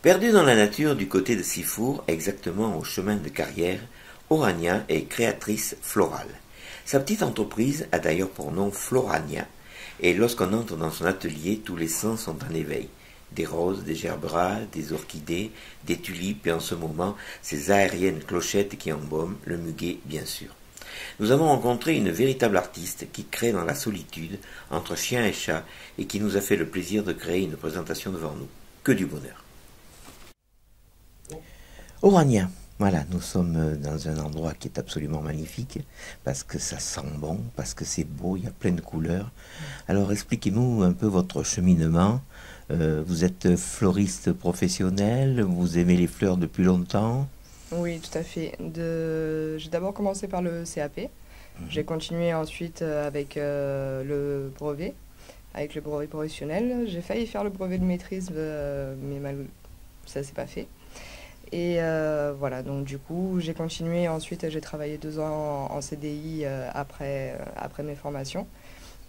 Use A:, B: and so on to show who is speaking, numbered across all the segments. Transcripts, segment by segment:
A: Perdue dans la nature du côté de Sifour, exactement au chemin de carrière, Orania est créatrice florale. Sa petite entreprise a d'ailleurs pour nom Florania, et lorsqu'on entre dans son atelier, tous les sens sont en éveil. Des roses, des gerberas, des orchidées, des tulipes et en ce moment, ces aériennes clochettes qui embaument, le muguet bien sûr. Nous avons rencontré une véritable artiste qui crée dans la solitude, entre chien et chat, et qui nous a fait le plaisir de créer une présentation devant nous. Que du bonheur. Orania, voilà, nous sommes dans un endroit qui est absolument magnifique, parce que ça sent bon, parce que c'est beau, il y a plein de couleurs. Alors expliquez-nous un peu votre cheminement. Vous êtes floriste professionnel, vous aimez les fleurs depuis longtemps?
B: Oui, tout à fait. J'ai d'abord commencé par le CAP. J'ai continué ensuite avec le brevet professionnel. J'ai failli faire le brevet de maîtrise, ça s'est pas fait. Et voilà, donc du coup, j'ai continué. Ensuite, j'ai travaillé 2 ans en CDI après mes formations.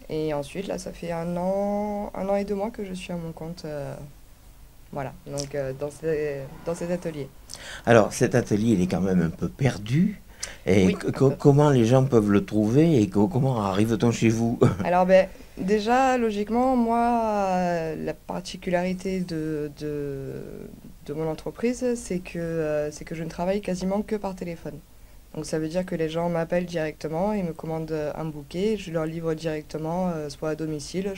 B: Et ensuite, là, ça fait 1 an et 2 mois que je suis à mon compte. Voilà, donc dans ces ateliers.
A: Alors cet atelier, il est quand même un peu perdu. Et
B: Oui, un peu.
A: comment les gens peuvent le trouver et comment arrive-t-on chez vous?
B: Alors, ben, déjà, logiquement, moi, la particularité de mon entreprise, c'est que je ne travaille quasiment que par téléphone. Donc, ça veut dire que les gens m'appellent directement, ils me commandent un bouquet, je leur livre directement, soit à domicile,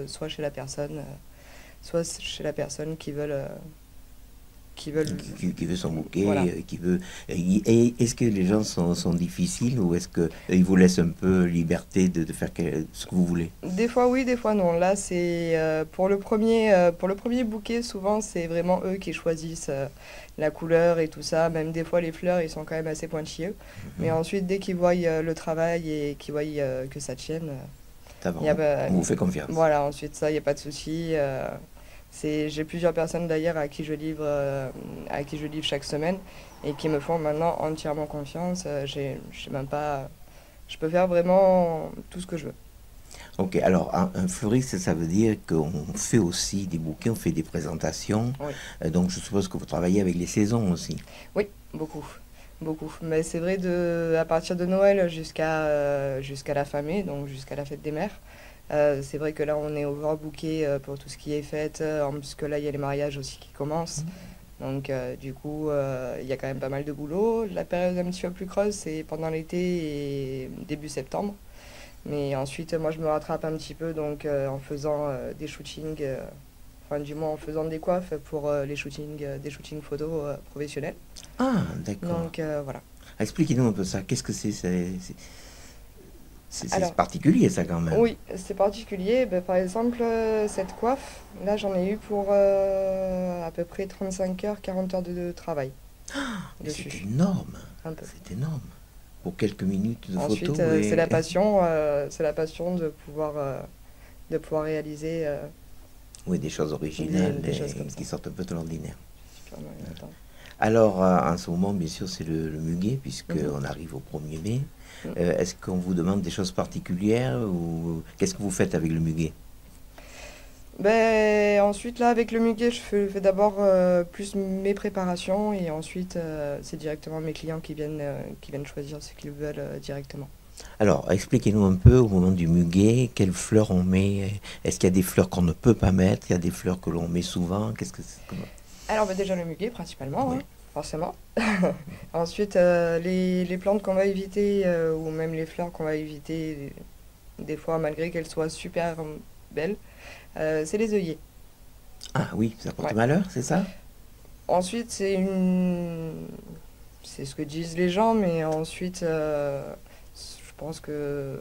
B: soit chez la personne, soit chez la personne qui veulent,
A: Qui veut son
B: voilà.
A: bouquet, qui veut. Et est-ce que les gens sont difficiles ou est-ce qu'ils vous laissent un peu liberté de faire ce que vous voulez?
B: Des fois oui, des fois non. Là, c'est pour le premier bouquet, souvent c'est vraiment eux qui choisissent la couleur et tout ça. Même des fois les fleurs, ils sont quand même assez pointilleux. Mais ensuite, dès qu'ils voient le travail et qu'ils voient que ça tienne,
A: Ça va,
B: il y a pas-
A: on vous fait confiance.
B: voilà. Ensuite ça, il y a pas de souci. J'ai plusieurs personnes d'ailleurs à qui je livre chaque semaine et qui me font maintenant entièrement confiance. J'ai même pas, je peux faire vraiment tout ce que je veux.
A: Ok, alors un fleuriste, ça veut dire qu'on fait aussi des bouquets, on fait des présentations.
B: Oui.
A: Donc je suppose que vous travaillez avec les saisons aussi.
B: Oui, beaucoup, beaucoup. Mais c'est vrai à partir de Noël jusqu'à la fin mai, donc jusqu'à la fête des mères. C'est vrai que là, on est overbooké pour tout ce qui est fête, en plus que là, il y a les mariages aussi qui commencent. Donc, du coup, il y a quand même pas mal de boulot. La période un petit peu plus creuse, c'est pendant l'été et début septembre. Mais ensuite, moi, je me rattrape un petit peu donc en faisant des shootings, enfin, du moins en faisant des coiffes pour des shootings photos professionnels.
A: Ah, d'accord.
B: Donc, voilà.
A: Expliquez-nous un peu ça. Qu'est-ce que c'est? C'est
B: Alors,
A: particulier ça quand même.
B: oui, c'est particulier. Ben, par exemple, cette coiffe, là, j'en ai eu pour à peu près 35 heures, 40 heures de travail
A: Mais c'est
B: dessus,
A: énorme.
B: un peu.
A: C'est énorme. Pour quelques minutes de
B: Ensuite,
A: photos et.
B: c'est la passion de pouvoir réaliser
A: Oui, des choses originales
B: des choses comme
A: et
B: ça.
A: qui sortent un peu de l'ordinaire.
B: Super moyen d'attendre.
A: Alors, en ce moment, bien sûr, c'est le muguet,
B: Mhm.
A: puisqu'on arrive au 1er mai.
B: Mm.
A: Est-ce qu'on vous demande des choses particulières ou qu'est-ce que vous faites avec le muguet?
B: Ben, ensuite, là, avec le muguet, fais d'abord plus mes préparations et ensuite, c'est directement mes clients qui viennent choisir ce qu'ils veulent directement.
A: Alors, expliquez-nous un peu au moment du muguet, quelles fleurs on met. Est-ce qu'il y a des fleurs qu'on ne peut pas mettre? Il y a des fleurs que l'on met souvent. Qu'est-ce que c'est?
B: Alors, ben, déjà le muguet, principalement,
A: Oui.
B: hein, forcément. Ensuite, les plantes qu'on va éviter ou même les fleurs qu'on va éviter, des fois, malgré qu'elles soient super belles, c'est les œillets.
A: Ah oui, ça porte
B: Ouais.
A: malheur, c'est ça?
B: Ensuite, c'est ce que disent les gens, mais ensuite, je pense que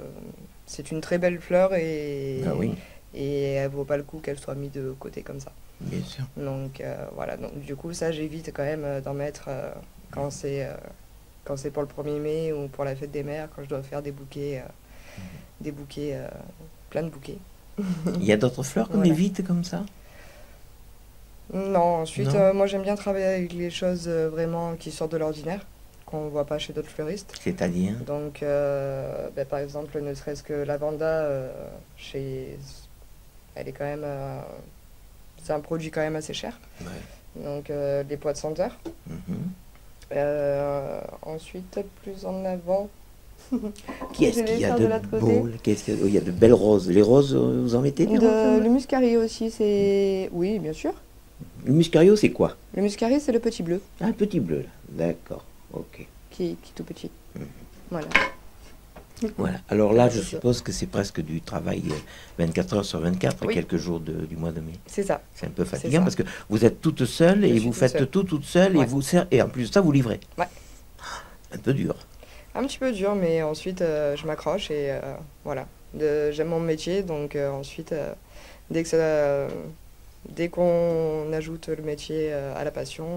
B: c'est une très belle fleur
A: Ah oui,
B: et elle vaut pas le coup qu'elle soit mise de côté comme ça.
A: bien sûr.
B: Donc voilà, donc du coup, ça, j'évite quand même d'en mettre quand quand c'est pour le 1er mai ou pour la fête des mères, quand je dois faire des bouquets, plein de bouquets.
A: Il y a d'autres fleurs qu'on
B: Voilà.
A: évite comme ça?
B: Non, ensuite,
A: Non?
B: moi j'aime bien travailler avec les choses vraiment qui sortent de l'ordinaire, qu'on voit pas chez d'autres fleuristes.
A: C'est-à-dire?
B: Donc, ben, par exemple, ne serait-ce que la Vanda, chez... elle est quand même. C'est un produit quand même assez cher.
A: Ouais.
B: donc les poids de senteur.
A: Mhm.
B: Ensuite, plus en avant,
A: Qui est-ce
B: j'ai
A: qu'il
B: les
A: y a
B: fleurs
A: de
B: de l'autre côté.
A: beau? Il y a de belles roses. Les roses, vous en mettez des roses?
B: Le muscari aussi, c'est... Oui, bien sûr.
A: Le muscario, c'est quoi?
B: Le muscari, c'est le petit bleu,
A: Ah, un petit bleu, là. D'accord, ok.
B: qui est tout petit. Voilà.
A: Voilà. Alors là, je
B: C'est ça.
A: suppose que c'est presque du travail 24 heures sur 24,
B: Oui.
A: quelques jours du mois de mai.
B: C'est ça.
A: C'est un peu
B: C'est
A: fatigant
B: ça.
A: parce que vous êtes toute seule
B: Je
A: et
B: suis
A: vous
B: toute
A: faites
B: seule.
A: tout toute seule et
B: Ouais.
A: et en plus de ça, vous livrez.
B: Ouais.
A: Un peu dur.
B: Un petit peu dur, mais ensuite, je m'accroche et voilà. J'aime mon métier, donc ensuite, dès qu'on ajoute le métier à la passion,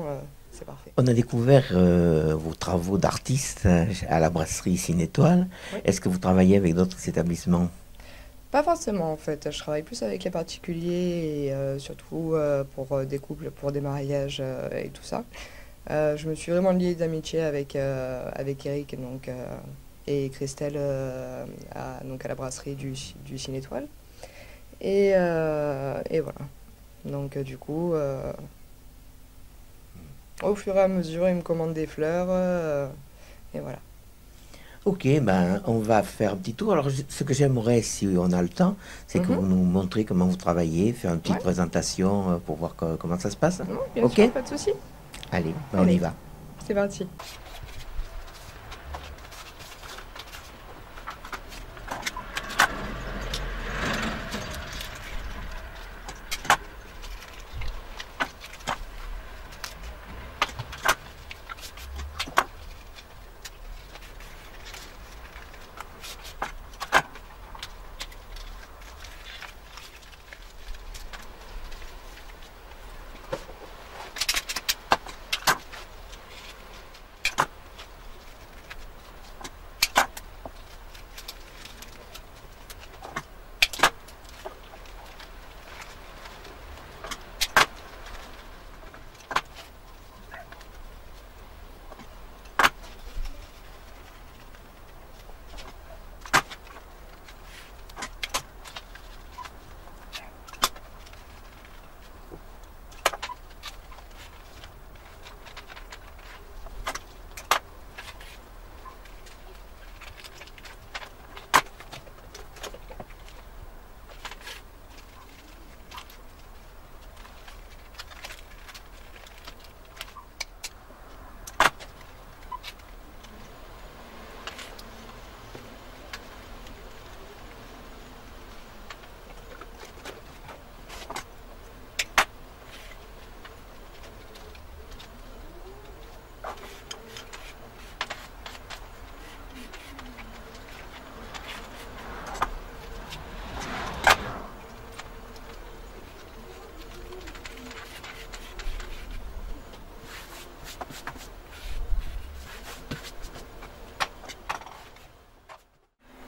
B: c'est parfait.
A: On a découvert vos travaux d'artiste à la brasserie Cinétoile.
B: Oui.
A: Est-ce que vous travaillez avec d'autres établissements?
B: Pas forcément en fait, je travaille plus avec les particuliers et surtout pour des couples, pour des mariages et tout ça. Je me suis vraiment liée d'amitié avec Eric donc, et Christelle donc à la brasserie du Cinétoile. Et voilà. Donc du coup, au fur et à mesure, ils me commandent des fleurs et voilà.
A: Ok, ben on va faire un petit tour. Alors ce que j'aimerais, si on a le temps, c'est que vous nous montrez comment vous travaillez, faire une petite
B: Ouais.
A: présentation pour voir comment ça se passe.
B: Non, bien
A: Ok?
B: sûr, pas de souci.
A: Allez, ben, on y
B: Allez.
A: va.
B: C'est parti.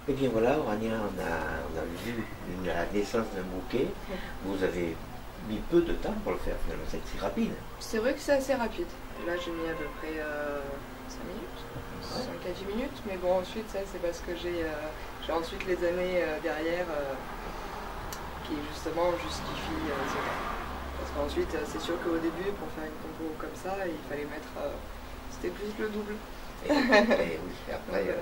A: Eh bien voilà, Orania, on a vu la naissance d'un bouquet. Vous avez mis peu de temps pour le faire, finalement, c'est si rapide.
B: C'est vrai que c'est assez rapide. Là, j'ai mis à peu près 5 minutes, 5 à 10 minutes. Mais bon, ensuite, ça, c'est parce que j'ai ensuite les années derrière qui, justement, justifient cela. Parce qu'ensuite, c'est sûr qu'au début, pour faire une compo comme ça, il fallait mettre... c'était plus le double.
A: Et oui, après,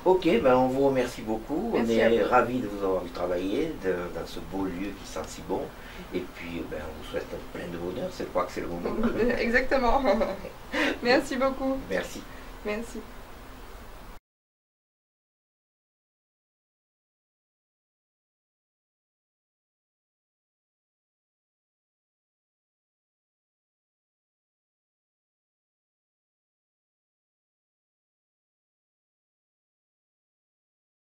A: ok, ben on vous remercie beaucoup.
B: Merci
A: on
B: à
A: est
B: vous.
A: ravis de vous avoir vu travailler dans ce beau lieu qui sent si bon. Et puis, ben, on vous souhaite plein de bonheur. Je crois que c'est le moment.
B: Exactement. Merci beaucoup.
A: Merci.
B: Merci.